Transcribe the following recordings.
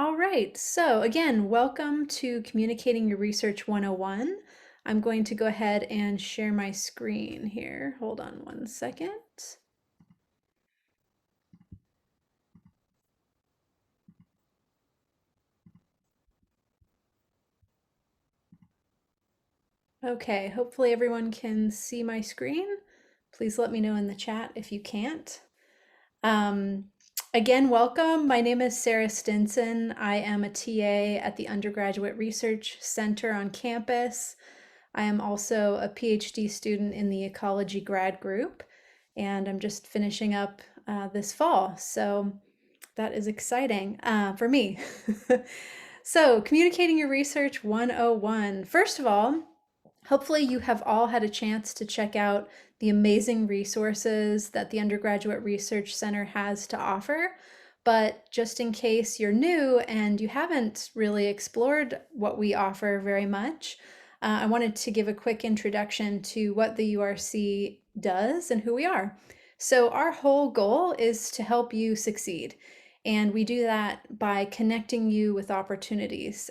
All right, so again, welcome to Communicating Your Research 101. I'm going to go ahead and share my screen here. Hold on one second. Okay, hopefully everyone can see my screen. Please let me know in the chat if you can't. Um, Again, welcome. My name is Sarah Stinson. I am a TA at the Undergraduate Research Center on campus. I am also a PhD student in the ecology grad group, and I'm just finishing up this fall. So that is exciting for me. So, communicating your research 101. First of all, hopefully you have all had a chance to check out the amazing resources that the Undergraduate Research Center has to offer. But just in case you're new and you haven't really explored what we offer very much, I wanted to give a quick introduction to what the URC does and who we are. So, our whole goal is to help you succeed. And we do that by connecting you with opportunities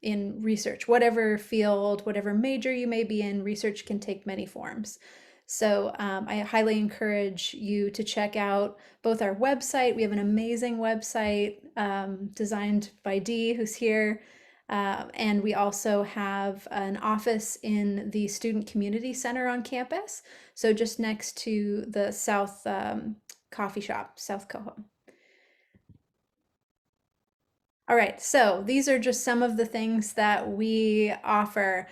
in research, whatever field, whatever major you may be in. Research can take many forms. So I highly encourage you to check out both our website. We have an amazing website designed by Dee, who's here. And we also have an office in the Student Community Center on campus. So just next to the South Coffee Shop, South Coho. All right, so these are just some of the things that we offer.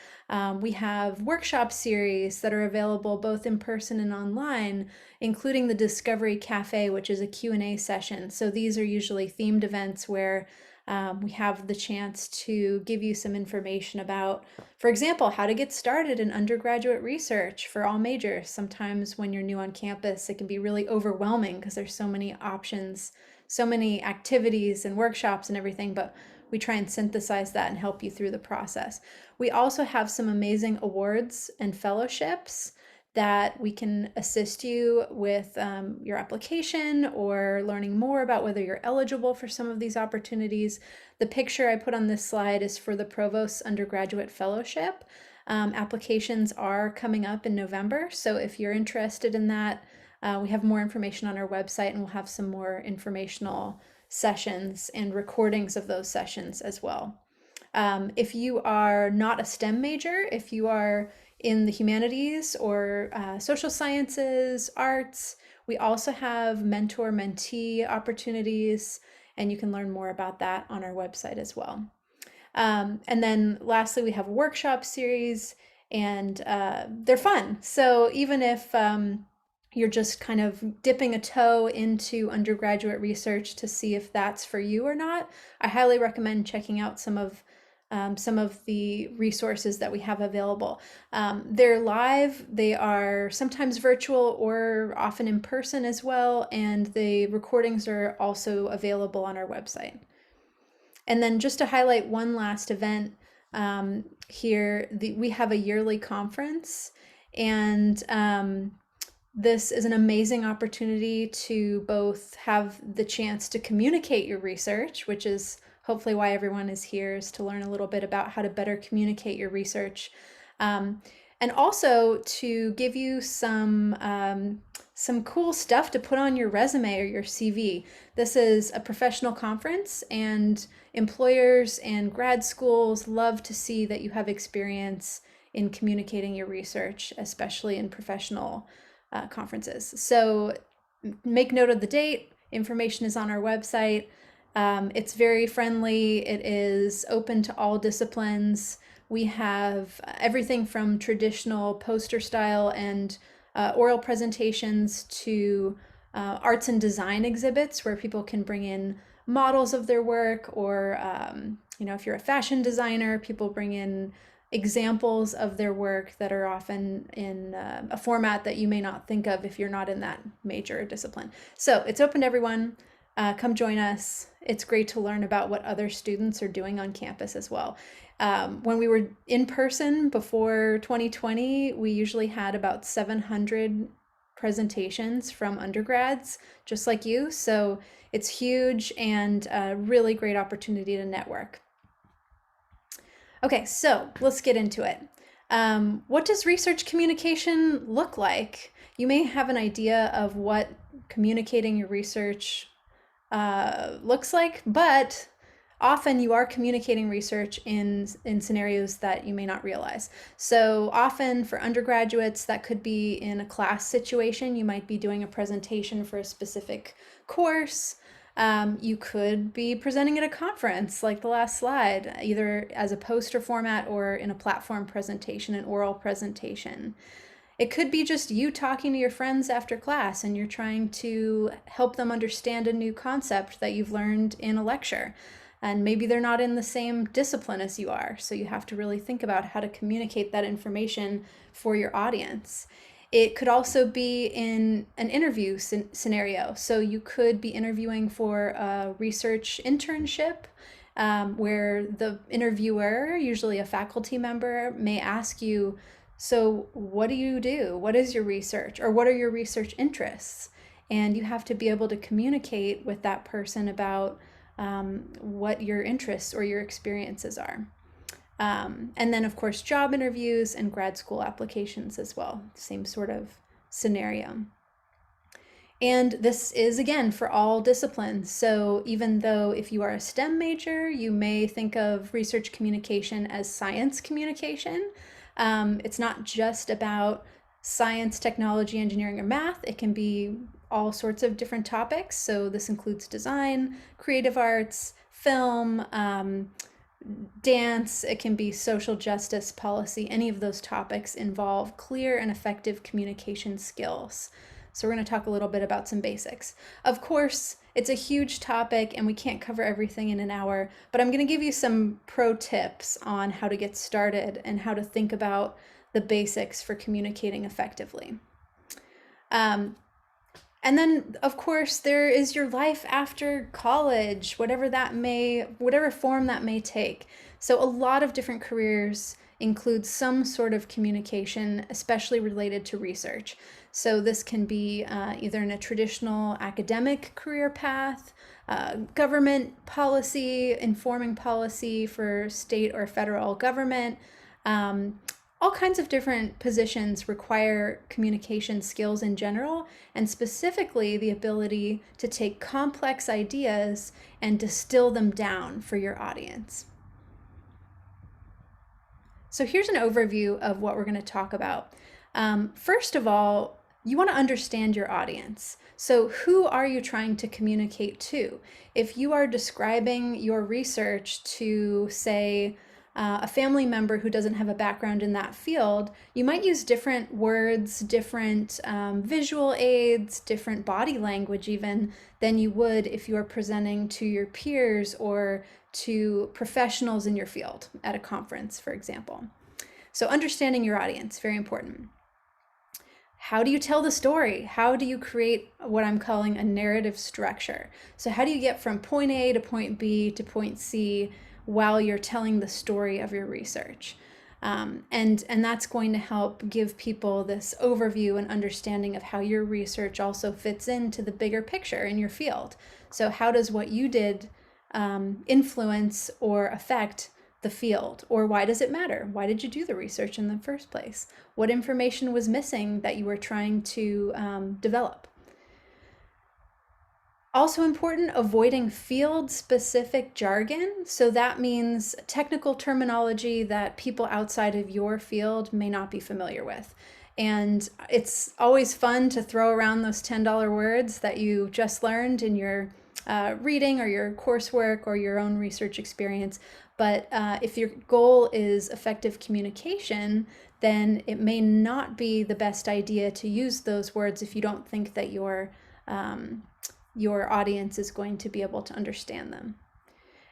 We have workshop series that are available both in person and online, including the Discovery Cafe, which is a Q&A session. So these are usually themed events where we have the chance to give you some information about, for example, how to get started in undergraduate research for all majors. Sometimes when you're new on campus, it can be really overwhelming because there's so many options, so many activities and workshops and everything, but we try and synthesize that and help you through the process. We also have some amazing awards and fellowships that we can assist you with your application or learning more about whether you're eligible for some of these opportunities. The picture I put on this slide is for the Provost's Undergraduate Fellowship. Applications are coming up in November, so if you're interested in that, we have more information on our website, and we'll have some more informational sessions and recordings of those sessions as well. If you are not a STEM major, if you are in the humanities or social sciences, arts, we also have mentor-mentee opportunities, and you can learn more about that on our website as well. And then lastly, we have a workshop series, and they're fun. So even if you're just kind of dipping a toe into undergraduate research to see if that's for you or not, I highly recommend checking out some of the resources that we have available. They're live, they are sometimes virtual or often in person as well, and the recordings are also available on our website. And then just to highlight one last event here, we have a yearly conference, and this is an amazing opportunity to both have the chance to communicate your research, which is hopefully why everyone is here, is to learn a little bit about how to better communicate your research. And also to give you some cool stuff to put on your resume or your CV. This is a professional conference, and employers and grad schools love to see that you have experience in communicating your research, especially in professional conferences. So make note of the date. Information is on our website. It's very friendly. It is open to all disciplines. We have everything from traditional poster style and oral presentations to arts and design exhibits where people can bring in models of their work, or if you're a fashion designer, people bring in examples of their work that are often in a format that you may not think of if you're not in that major discipline. So it's open to everyone. Come join us. It's great to learn about what other students are doing on campus as well. When we were in person before 2020, we usually had about 700 presentations from undergrads just like you. So it's huge and a really great opportunity to network. Okay, so let's get into it. What does research communication look like? You may have an idea of what communicating your research looks like, but often you are communicating research in scenarios that you may not realize. So often for undergraduates, that could be in a class situation. You might be doing a presentation for a specific course. You could be presenting at a conference like the last slide, either as a poster format or in a platform presentation, an oral presentation. It could be just you talking to your friends after class and you're trying to help them understand a new concept that you've learned in a lecture. And maybe they're not in the same discipline as you are, so you have to really think about how to communicate that information for your audience. It could also be in an interview scenario. So you could be interviewing for a research internship where the interviewer, usually a faculty member, may ask you, so what do you do? What is your research? Or what are your research interests? And you have to be able to communicate with that person about what your interests or your experiences are. And then, of course, job interviews and grad school applications as well. Same sort of scenario. And this is, again, for all disciplines. So even though if you are a STEM major, you may think of research communication as science communication. It's not just about science, technology, engineering, or math. It can be all sorts of different topics. So this includes design, creative arts, film, dance. It can be social justice, policy. Any of those topics involve clear and effective communication skills. So we're going to talk a little bit about some basics. Of course, it's a huge topic and we can't cover everything in an hour, but I'm going to give you some pro tips on how to get started and how to think about the basics for communicating effectively. And then, of course, there is your life after college, whatever form that may take. So a lot of different careers include some sort of communication, especially related to research. So this can be either in a traditional academic career path, government policy, informing policy for state or federal government. All kinds of different positions require communication skills in general, and specifically the ability to take complex ideas and distill them down for your audience. So here's an overview of what we're going to talk about. First of all, you want to understand your audience. So who are you trying to communicate to? If you are describing your research to, say, a family member who doesn't have a background in that field, you might use different words, different visual aids, different body language even than you would if you are presenting to your peers or to professionals in your field at a conference, for example. So understanding your audience, very important. How do you tell the story? How do you create what I'm calling a narrative structure? So how do you get from point A to point B to point C while you're telling the story of your research? And that's going to help give people this overview and understanding of how your research also fits into the bigger picture in your field. So how does what you did influence or affect the field? Or why does it matter? Why did you do the research in the first place? What information was missing that you were trying to develop? Also important, avoiding field-specific jargon. So that means technical terminology that people outside of your field may not be familiar with. And it's always fun to throw around those $10 words that you just learned in your reading or your coursework or your own research experience. But if your goal is effective communication, then it may not be the best idea to use those words if you don't think that your audience is going to be able to understand them.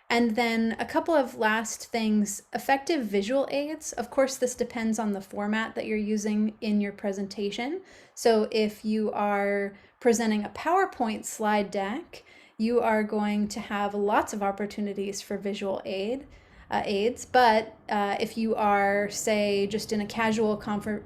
And then a couple of last things, effective visual aids. Of course, this depends on the format that you're using in your presentation. So if you are presenting a PowerPoint slide deck, you are going to have lots of opportunities for visual aid. aids, but if you are, say, just in a casual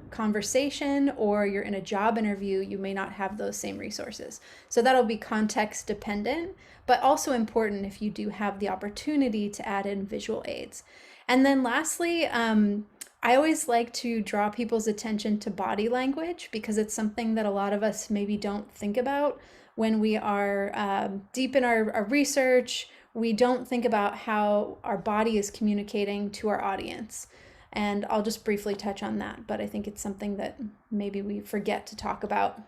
conversation or you're in a job interview, you may not have those same resources. So that'll be context dependent, but also important if you do have the opportunity to add in visual aids. And then lastly, I always like to draw people's attention to body language because it's something that a lot of us maybe don't think about when we are deep in our research. We don't think about how our body is communicating to our audience. And I'll just briefly touch on that, but I think it's something that maybe we forget to talk about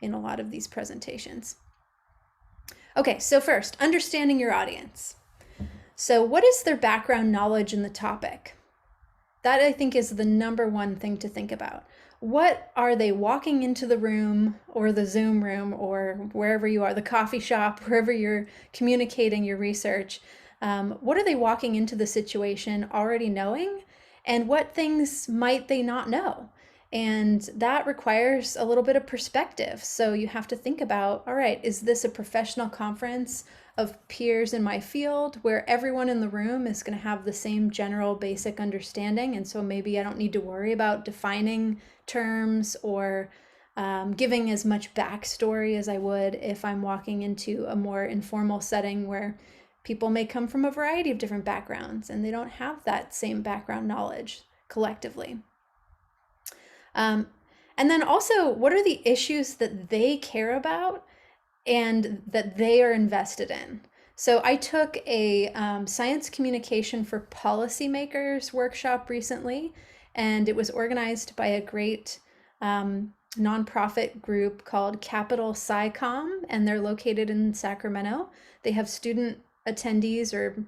in a lot of these presentations. Okay, so first, understanding your audience. So what is their background knowledge in the topic? That, I think, is the number one thing to think about. What are they walking into the room or the Zoom room or wherever you are, the coffee shop, wherever you're communicating your research? What are they walking into the situation already knowing? And what things might they not know? And that requires a little bit of perspective. So you have to think about, all right, is this a professional conference of peers in my field where everyone in the room is going to have the same general basic understanding? And so maybe I don't need to worry about defining terms or giving as much backstory as I would if I'm walking into a more informal setting where people may come from a variety of different backgrounds and they don't have that same background knowledge collectively. And then also, what are the issues that they care about and that they are invested in? So I took a science communication for policymakers workshop recently, and it was organized by a great nonprofit group called Capital SciComm, and they're located in Sacramento. They have student attendees or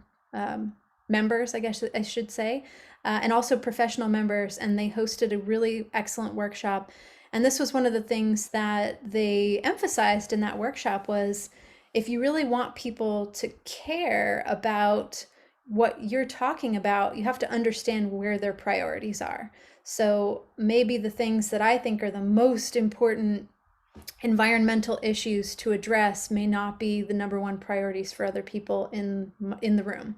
members, I guess I should say, and also professional members, and they hosted a really excellent workshop. And this was one of the things that they emphasized in that workshop was if you really want people to care about what you're talking about, you have to understand where their priorities are. So maybe the things that I think are the most important environmental issues to address may not be the number one priorities for other people in the room.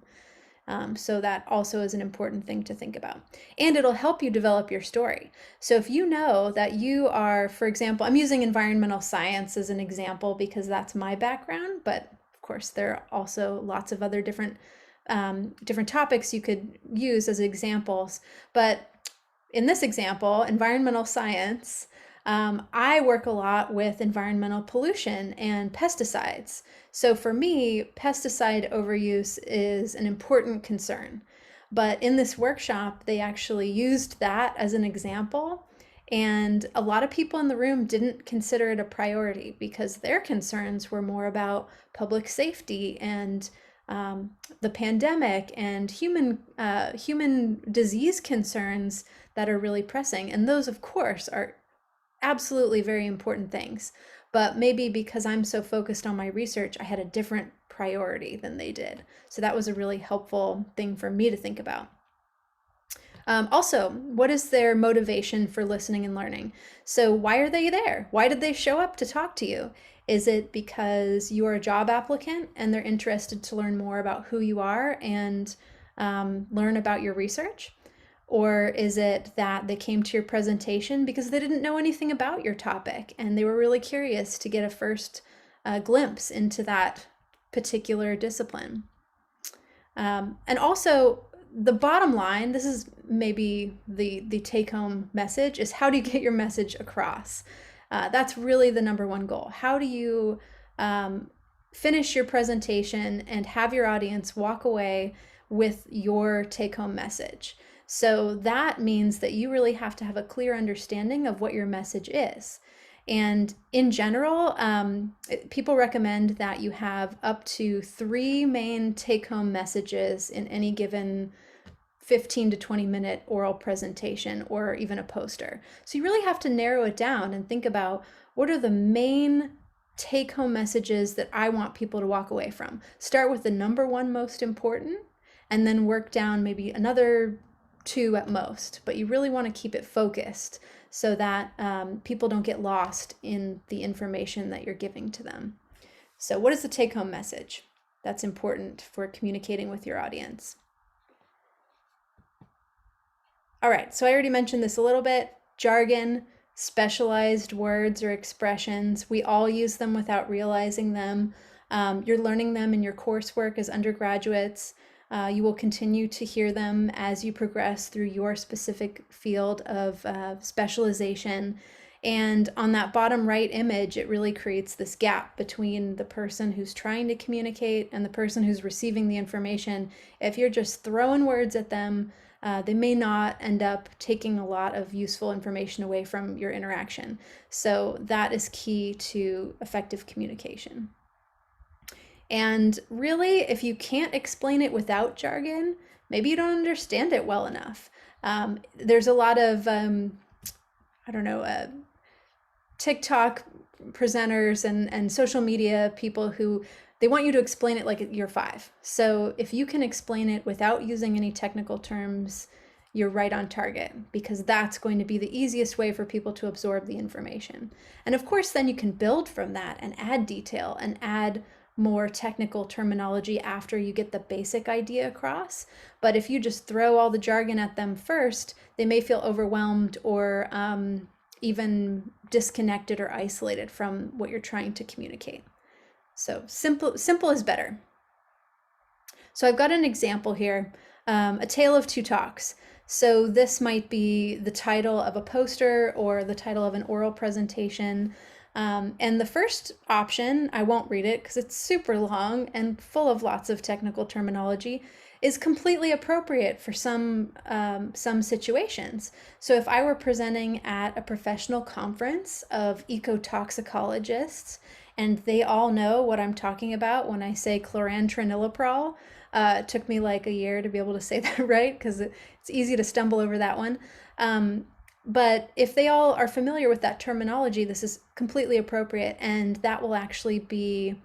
So that also is an important thing to think about. And it'll help you develop your story. So if you know that you are, for example, I'm using environmental science as an example because that's my background, but of course there are also lots of other different topics you could use as examples. But in this example, environmental science, I work a lot with environmental pollution and pesticides. So for me, pesticide overuse is an important concern. But in this workshop, they actually used that as an example. And a lot of people in the room didn't consider it a priority because their concerns were more about public safety and the pandemic and human disease concerns that are really pressing. And those, of course, are absolutely very important things. But maybe because I'm so focused on my research, I had a different priority than they did. So that was a really helpful thing for me to think about. Also, what is their motivation for listening and learning? So why are they there? Why did they show up to talk to you? Is it because you are a job applicant and they're interested to learn more about who you are and learn about your research? Or is it that they came to your presentation because they didn't know anything about your topic and they were really curious to get a first glimpse into that particular discipline? And also, the bottom line, this is maybe the take-home message, is how do you get your message across? That's really the number one goal. How do you finish your presentation and have your audience walk away with your take-home message? So that means that you really have to have a clear understanding of what your message is. And in general, people recommend that you have up to 3 main take-home messages in any given 15 to 20 minute oral presentation or even a poster. So you really have to narrow it down and think about what are the main take-home messages that I want people to walk away from. Start with the number one most important and then work down maybe another 2 at most, but you really want to keep it focused so that people don't get lost in the information that you're giving to them. So what is the take-home message? That's important for communicating with your audience. All right, so I already mentioned this a little bit. Jargon, specialized words or expressions, we all use them without realizing them. You're learning them in your coursework as undergraduates. You will continue to hear them as you progress through your specific field of specialization. And on that bottom right image, it really creates this gap between the person who's trying to communicate and the person who's receiving the information. If you're just throwing words at them, they may not end up taking a lot of useful information away from your interaction. So that is key to effective communication. And really, if you can't explain it without jargon, maybe you don't understand it well enough. There's a lot of, I don't know, TikTok presenters and social media people who they want you to explain it like you're 5. So if you can explain it without using any technical terms, you're right on target, because that's going to be the easiest way for people to absorb the information. And of course, then you can build from that and add detail and add more technical terminology after you get the basic idea across. But if you just throw all the jargon at them first, they may feel overwhelmed or even disconnected or isolated from what you're trying to communicate. So simple is better. So I've got an example here, A Tale of Two Talks. So this might be the title of a poster or the title of an oral presentation. And the first option, I won't read it because it's super long and full of lots of technical terminology, is completely appropriate for some situations. So if I were presenting at a professional conference of ecotoxicologists, and they all know what I'm talking about when I say chlorantraniliprole. It took me like a year to be able to say that right, because it's easy to stumble over that one. But if they all are familiar with that terminology, this is completely appropriate, and that will actually be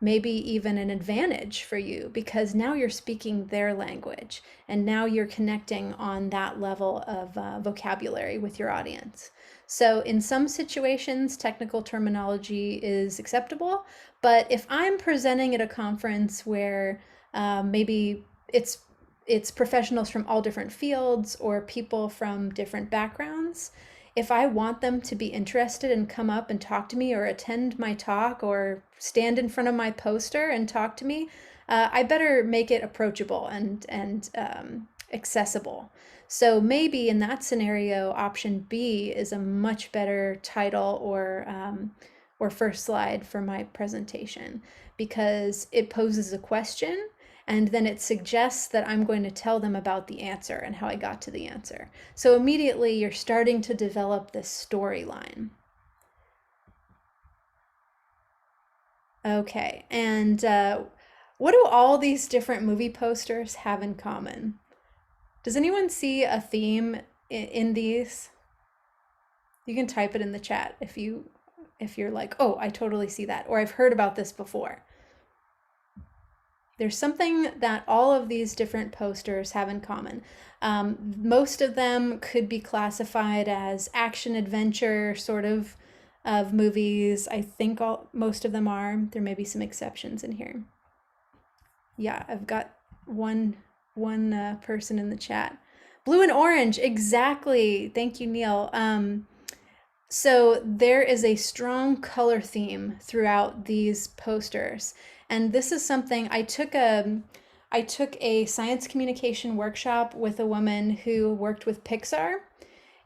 maybe even an advantage for you, because now you're speaking their language and now you're connecting on that level of vocabulary with your audience. So in some situations, technical terminology is acceptable, but if I'm presenting at a conference where maybe it's professionals from all different fields or people from different backgrounds, if I want them to be interested and come up and talk to me or attend my talk or stand in front of my poster and talk to me, I better make it approachable and accessible. So maybe in that scenario, option B is a much better title or first slide for my presentation, because it poses a question and then it suggests that I'm going to tell them about the answer and how I got to the answer. So immediately you're starting to develop this storyline. Okay, and what do all these different movie posters have in common? Does anyone see a theme in these? You can type it in the chat if you're like, "Oh, I totally see that," or "I've heard about this before." There's something that all of these different posters have in common. Most of them could be classified as action adventure sort of movies. I think most of them are. There may be some exceptions in here. Yeah, I've got one person in the chat. Blue and orange, exactly. Thank you, Neil. So there is a strong color theme throughout these posters. And this is something I took a science communication workshop with a woman who worked with Pixar,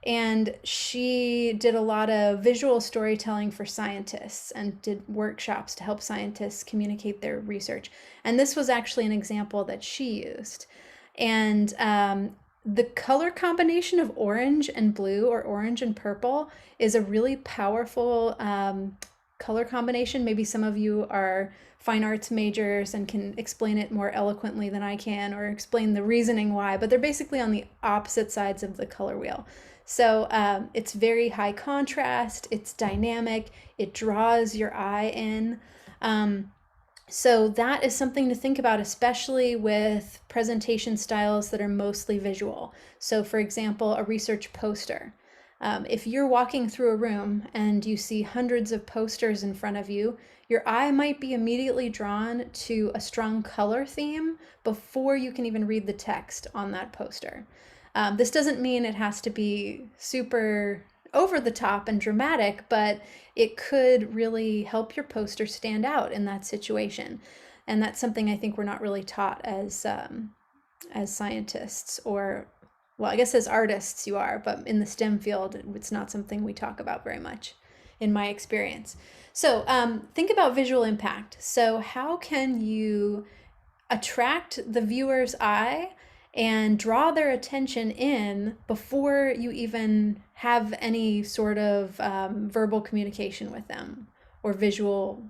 and she did a lot of visual storytelling for scientists and did workshops to help scientists communicate their research. And this was actually an example that she used. And the color combination of orange and blue or orange and purple is a really powerful color combination. Maybe some of you are fine arts majors and can explain it more eloquently than I can, or explain the reasoning why, but they're basically on the opposite sides of the color wheel. So it's very high contrast, it's dynamic, it draws your eye in. So that is something to think about, especially with presentation styles that are mostly visual. So for example, a research poster. If you're walking through a room and you see hundreds of posters in front of you, your eye might be immediately drawn to a strong color theme before you can even read the text on that poster. This doesn't mean it has to be super over the top and dramatic, but it could really help your poster stand out in that situation. And that's something I think we're not really taught as scientists, or, well, I guess as artists you are, but in the STEM field, it's not something we talk about very much in my experience. So think about visual impact. So how can you attract the viewer's eye and draw their attention in before you even have any sort of verbal communication with them or visual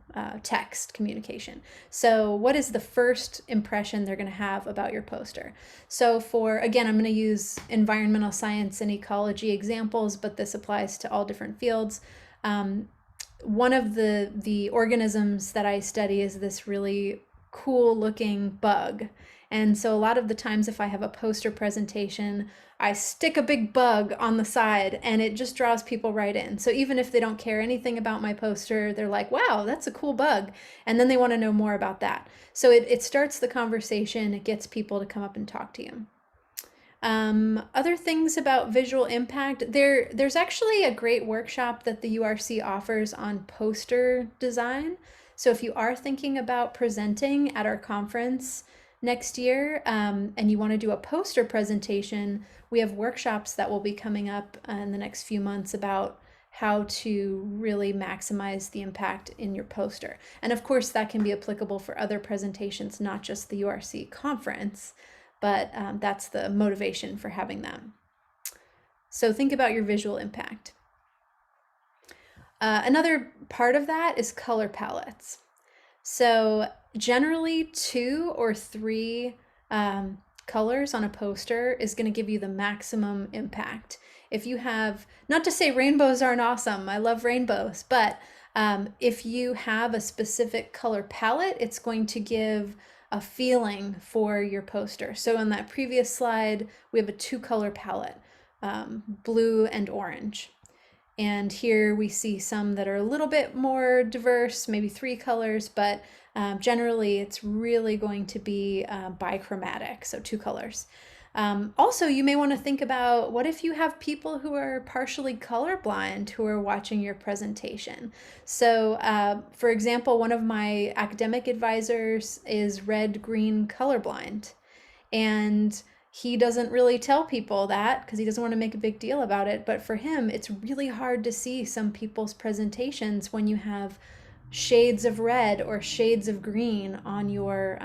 text communication? So what is the first impression they're going to have about your poster? So again, I'm going to use environmental science and ecology examples, but this applies to all different fields. One of the organisms that I study is this really cool looking bug. And so a lot of the times if I have a poster presentation, I stick a big bug on the side and it just draws people right in. So even if they don't care anything about my poster, they're like, wow, that's a cool bug. And then they want to know more about that. So it starts the conversation, it gets people to come up and talk to you. Other things about visual impact, there's actually a great workshop that the URC offers on poster design. So if you are thinking about presenting at our conference next year and you want to do a poster presentation, we have workshops that will be coming up in the next few months about how to really maximize the impact in your poster. And of course, that can be applicable for other presentations, not just the URC conference, but that's the motivation for having them. So think about your visual impact. Another part of that is color palettes. So generally 2 or 3 colors on a poster is going to give you the maximum impact. If you have, not to say rainbows aren't awesome, I love rainbows, but if you have a specific color palette, it's going to give a feeling for your poster. So in that previous slide, we have a 2-color palette, blue and orange. And here we see some that are a little bit more diverse, maybe 3 colors, but generally it's really going to be bichromatic, so 2 colors. Also, you may want to think about, what if you have people who are partially colorblind who are watching your presentation? So for example, one of my academic advisors is red-green colorblind, and he doesn't really tell people that because he doesn't want to make a big deal about it. But for him, it's really hard to see some people's presentations when you have shades of red or shades of green on your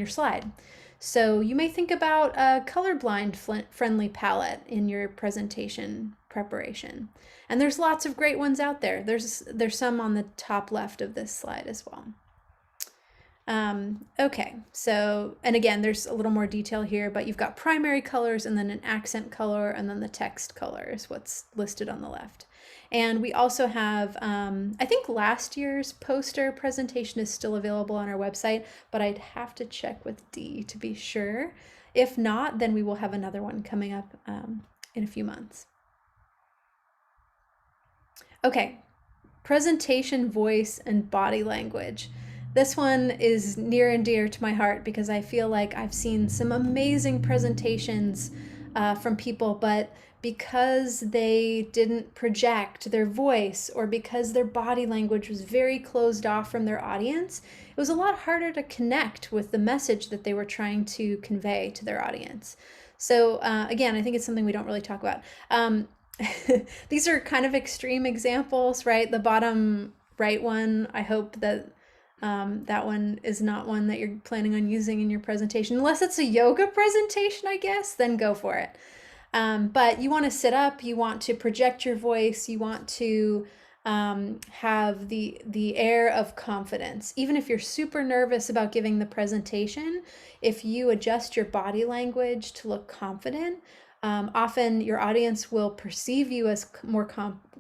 slide. So you may think about a colorblind friendly palette in your presentation preparation. And there's lots of great ones out there. There's some on the top left of this slide as well. Okay, so, and again, there's a little more detail here, but you've got primary colors and then an accent color, and then the text color is what's listed on the left. And we also have, I think last year's poster presentation is still available on our website, but I'd have to check with Dee to be sure. If not, then we will have another one coming up in a few months. Okay, presentation, voice, and body language. This one is near and dear to my heart because I feel like I've seen some amazing presentations from people, but because they didn't project their voice or because their body language was very closed off from their audience, it was a lot harder to connect with the message that they were trying to convey to their audience. So again, I think it's something we don't really talk about. These are kind of extreme examples, right? The bottom right one, I hope that that one is not one that you're planning on using in your presentation. Unless it's a yoga presentation, I guess, then go for it. But you want to sit up, you want to project your voice, you want to have the air of confidence. Even if you're super nervous about giving the presentation, if you adjust your body language to look confident, often your audience will perceive you as more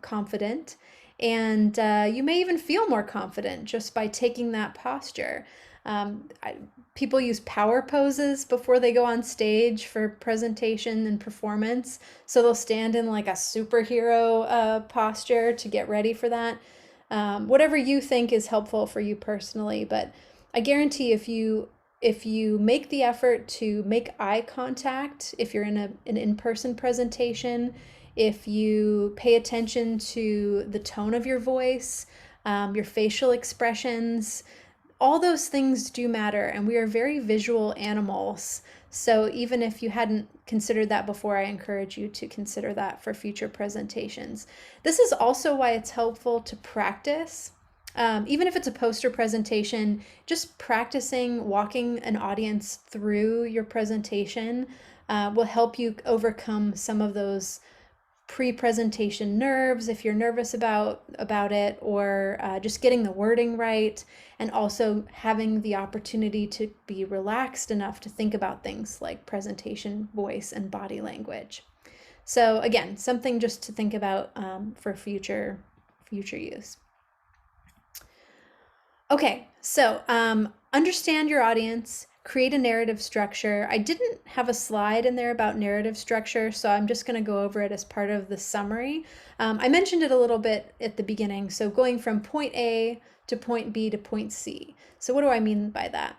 confident, And you may even feel more confident just by taking that posture. Um, I, People use power poses before they go on stage for presentation and performance. So they'll stand in like a superhero posture to get ready for that. Whatever you think is helpful for you personally, but I guarantee if you make the effort to make eye contact, if you're in an in-person presentation, if you pay attention to the tone of your voice, your facial expressions, all those things do matter, and we are very visual animals. So even if you hadn't considered that before, I encourage you to consider that for future presentations. This is also why it's helpful to practice. Even if it's a poster presentation, just practicing walking an audience through your presentation will help you overcome some of those pre-presentation nerves if you're nervous about it, or just getting the wording right, and also having the opportunity to be relaxed enough to think about things like presentation voice and body language. So again, something just to think about for future use. Okay, so understand your audience, create a narrative structure. I didn't have a slide in there about narrative structure, so I'm just going to go over it as part of the summary. I mentioned it a little bit at the beginning, so going from point A to point B to point C. So what do I mean by that?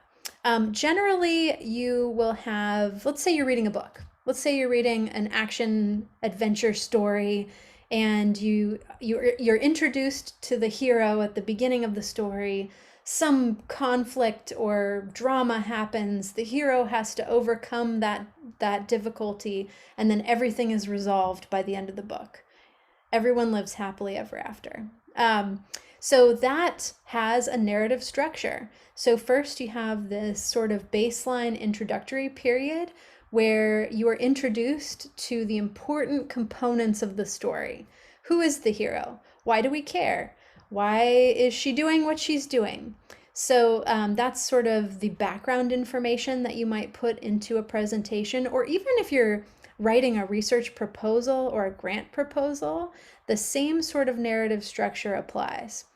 Generally, you will have, let's say you're reading a book. Let's say you're reading an action adventure story, and you're introduced to the hero at the beginning of the story. Some conflict or drama happens. The hero has to overcome that difficulty, and then everything is resolved by the end of the book. Everyone lives happily ever after. So that has a narrative structure. So first you have this sort of baseline introductory period where you are introduced to the important components of the story. Who is the hero? Why do we care? Why is she doing what she's doing? So that's sort of the background information that you might put into a presentation, or even if you're writing a research proposal or a grant proposal, the same sort of narrative structure applies.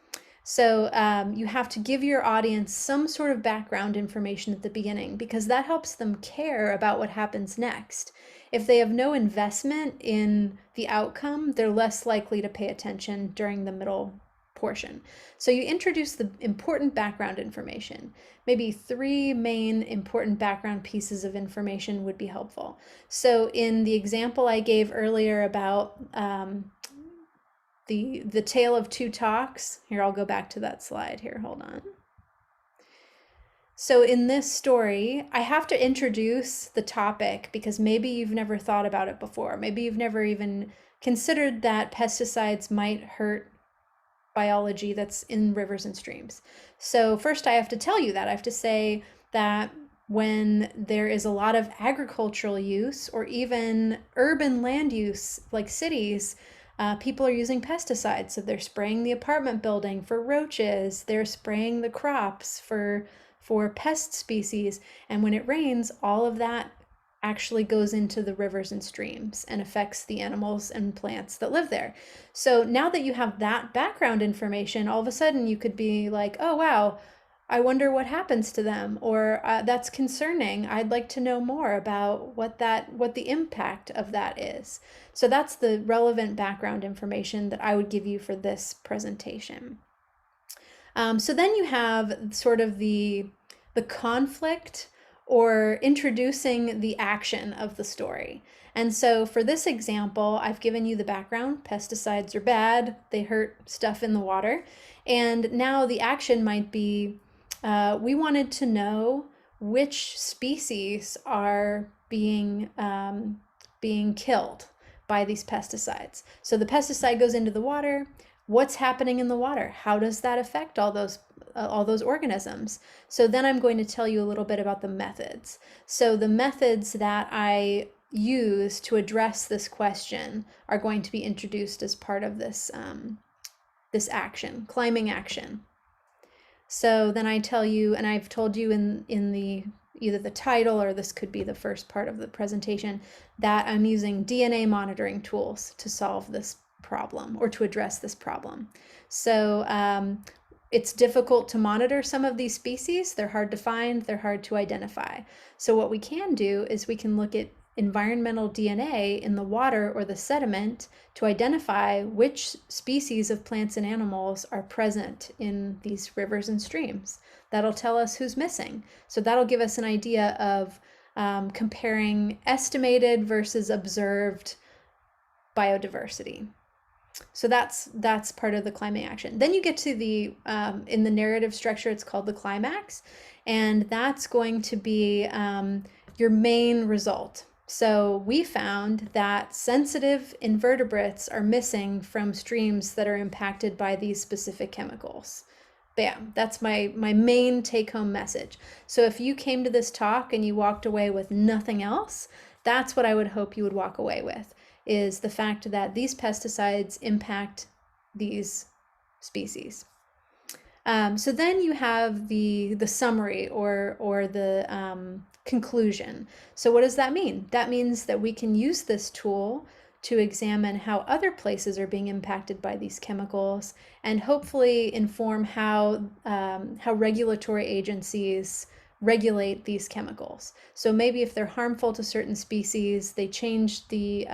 So you have to give your audience some sort of background information at the beginning, because that helps them care about what happens next. If they have no investment in the outcome, they're less likely to pay attention during the middle portion. So you introduce the important background information. Maybe 3 main important background pieces of information would be helpful. So in the example I gave earlier about the tale of 2 talks, here I'll go back to that slide here, hold on. So in this story, I have to introduce the topic because maybe you've never thought about it before. Maybe you've never even considered that pesticides might hurt biology that's in rivers and streams. So first I have to tell you that. I have to say that when there is a lot of agricultural use or even urban land use like cities, people are using pesticides. So they're spraying the apartment building for roaches, they're spraying the crops for pest species, and when it rains, all of that actually goes into the rivers and streams and affects the animals and plants that live there. So now that you have that background information, all of a sudden you could be like, oh wow, I wonder what happens to them, or that's concerning. I'd like to know more about what the impact of that is. So that's the relevant background information that I would give you for this presentation. So then you have sort of the conflict, or introducing the action of the story. And so for this example, I've given you the background. Pesticides are bad, they hurt stuff in the water. And now the action might be, we wanted to know which species are being killed by these pesticides. So the pesticide goes into the water. What's happening in the water? How does that affect all those organisms? So then I'm going to tell you a little bit about the methods. So the methods that I use to address this question are going to be introduced as part of this this action, climbing action. So then I tell you, and I've told you in the either the title, or this could be the first part of the presentation, that I'm using DNA monitoring tools to solve this problem or to address this problem. So it's difficult to monitor some of these species. They're hard to find, they're hard to identify. So what we can do is we can look at environmental DNA in the water or the sediment to identify which species of plants and animals are present in these rivers and streams. That'll tell us who's missing. So that'll give us an idea of comparing estimated versus observed biodiversity. So that's part of the climate action. Then you get to the in the narrative structure, it's called the climax, and that's going to be your main result. So we found that sensitive invertebrates are missing from streams that are impacted by these specific chemicals. Bam, that's my main take-home message. So if you came to this talk and you walked away with nothing else, that's what I would hope you would walk away with, is the fact that these pesticides impact these species. So then you have the summary or the conclusion. So what does that mean? That means that we can use this tool to examine how other places are being impacted by these chemicals and hopefully inform how regulatory agencies regulate these chemicals. So maybe if they're harmful to certain species, they change the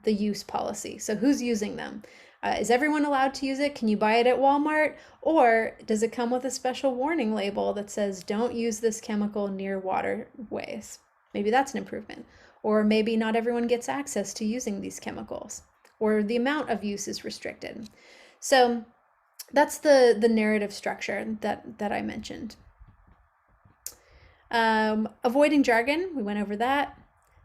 use policy. So who's using them? Is everyone allowed to use it? Can you buy it at Walmart? Or does it come with a special warning label that says don't use this chemical near waterways? Maybe that's an improvement. Or maybe not everyone gets access to using these chemicals, or the amount of use is restricted. So that's the narrative structure that I mentioned. Avoiding jargon, we went over that.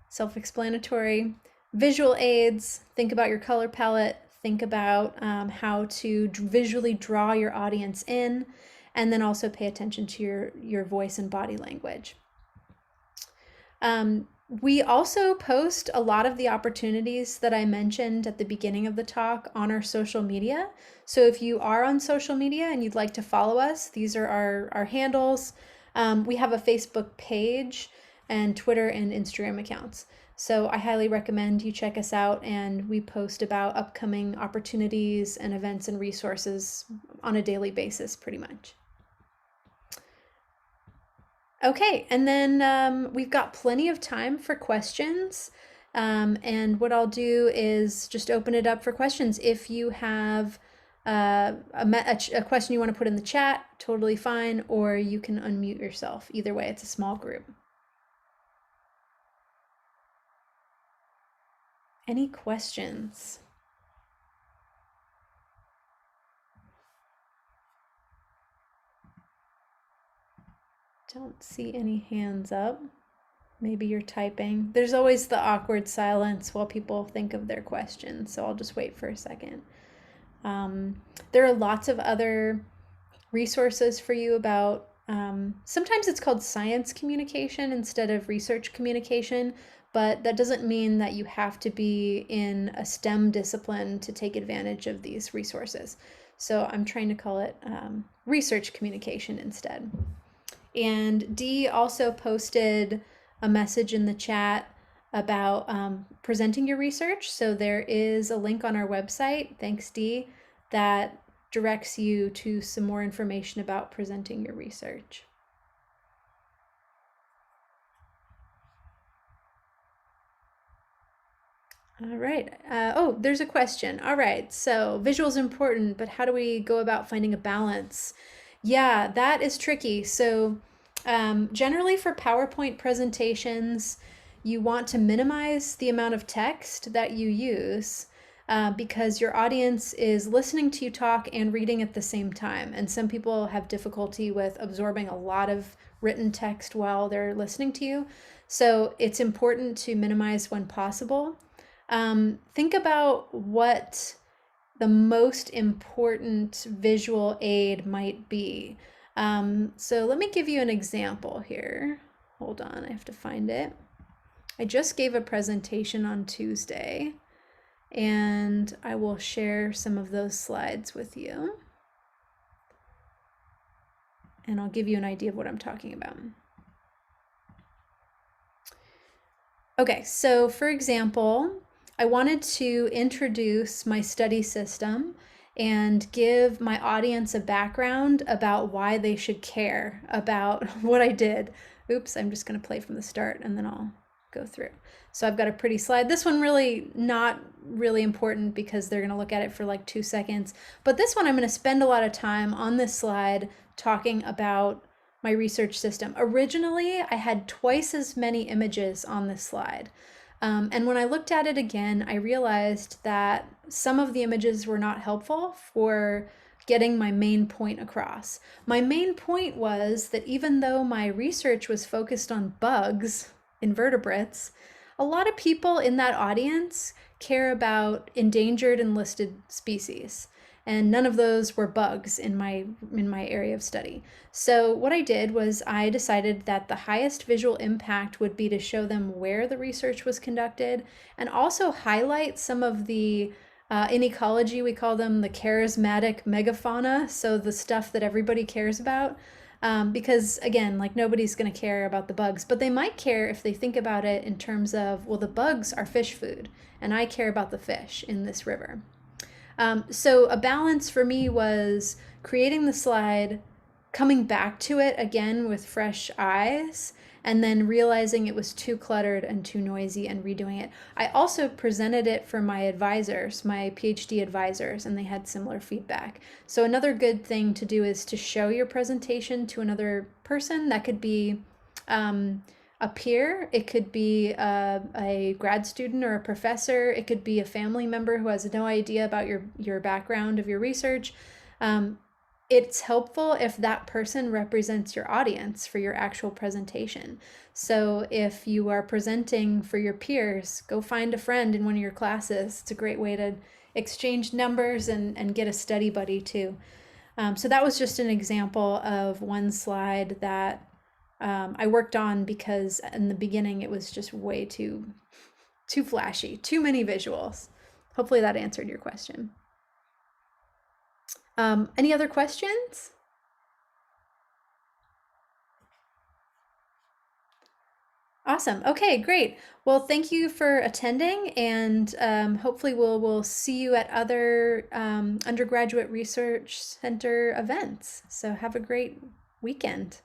Self-explanatory. Visual aids, think about your color palette, think about how to visually draw your audience in, and then also pay attention to your voice and body language. We also post a lot of the opportunities that I mentioned at the beginning of the talk on our social media. So if you are on social media and you'd like to follow us, these are our handles. We have a Facebook page and Twitter and Instagram accounts. So I highly recommend you check us out, and we post about upcoming opportunities and events and resources on a daily basis pretty much. Okay, and then we've got plenty of time for questions. And what I'll do is just open it up for questions. If you have a question you want to put in the chat, totally fine, or you can unmute yourself. Either way, it's a small group. Any questions? Don't see any hands up. Maybe you're typing. There's always the awkward silence while people think of their questions, so I'll just wait for a second. There are lots of other resources for you about, sometimes it's called science communication instead of research communication, but that doesn't mean that you have to be in a STEM discipline to take advantage of these resources. So I'm trying to call it research communication instead. And Dee also posted a message in the chat about presenting your research. So there is a link on our website, thanks Dee, that directs you to some more information about presenting your research. All right. Oh, there's a question. All right. So visual is important, but how do we go about finding a balance? Yeah, that is tricky. So generally for PowerPoint presentations, you want to minimize the amount of text that you use because your audience is listening to you talk and reading at the same time. And some people have difficulty with absorbing a lot of written text while they're listening to you. So it's important to minimize when possible. Think about what the most important visual aid might be. So let me give you an example here. Hold on, I have to find it. I just gave a presentation on Tuesday, and I will share some of those slides with you. And I'll give you an idea of what I'm talking about. Okay, so for example, I wanted to introduce my study system and give my audience a background about why they should care about what I did. Oops, I'm just going to play from the start and then I'll go through. So I've got a pretty slide. This one really not really important because they're going to look at it for like 2 seconds. But this one I'm going to spend a lot of time on this slide talking about my research system. Originally, I had twice as many images on this slide. And when I looked at it again, I realized that some of the images were not helpful for getting my main point across. My main point was that even though my research was focused on bugs, invertebrates, a lot of people in that audience care about endangered and listed species. And none of those were bugs in my area of study. So what I did was I decided that the highest visual impact would be to show them where the research was conducted and also highlight some of the in ecology, we call them the charismatic megafauna, so the stuff that everybody cares about. Because again, like nobody's going to care about the bugs, but they might care if they think about it in terms of, well, the bugs are fish food, and I care about the fish in this river. So a balance for me was creating the slide, coming back to it again with fresh eyes, and then realizing it was too cluttered and too noisy and redoing it. I also presented it for my advisors, my PhD advisors, and they had similar feedback. So another good thing to do is to show your presentation to another person. That could be a peer, it could be a grad student or a professor, it could be a family member who has no idea about your background of your research. It's helpful if that person represents your audience for your actual presentation. So if you are presenting for your peers, go find a friend in one of your classes. It's a great way to exchange numbers and get a study buddy too. So that was just an example of one slide that I worked on because in the beginning it was just way too flashy, too many visuals. Hopefully that answered your question. Any other questions? Awesome. Okay, great. Well, thank you for attending, and hopefully we'll see you at other undergraduate research center events. So have a great weekend.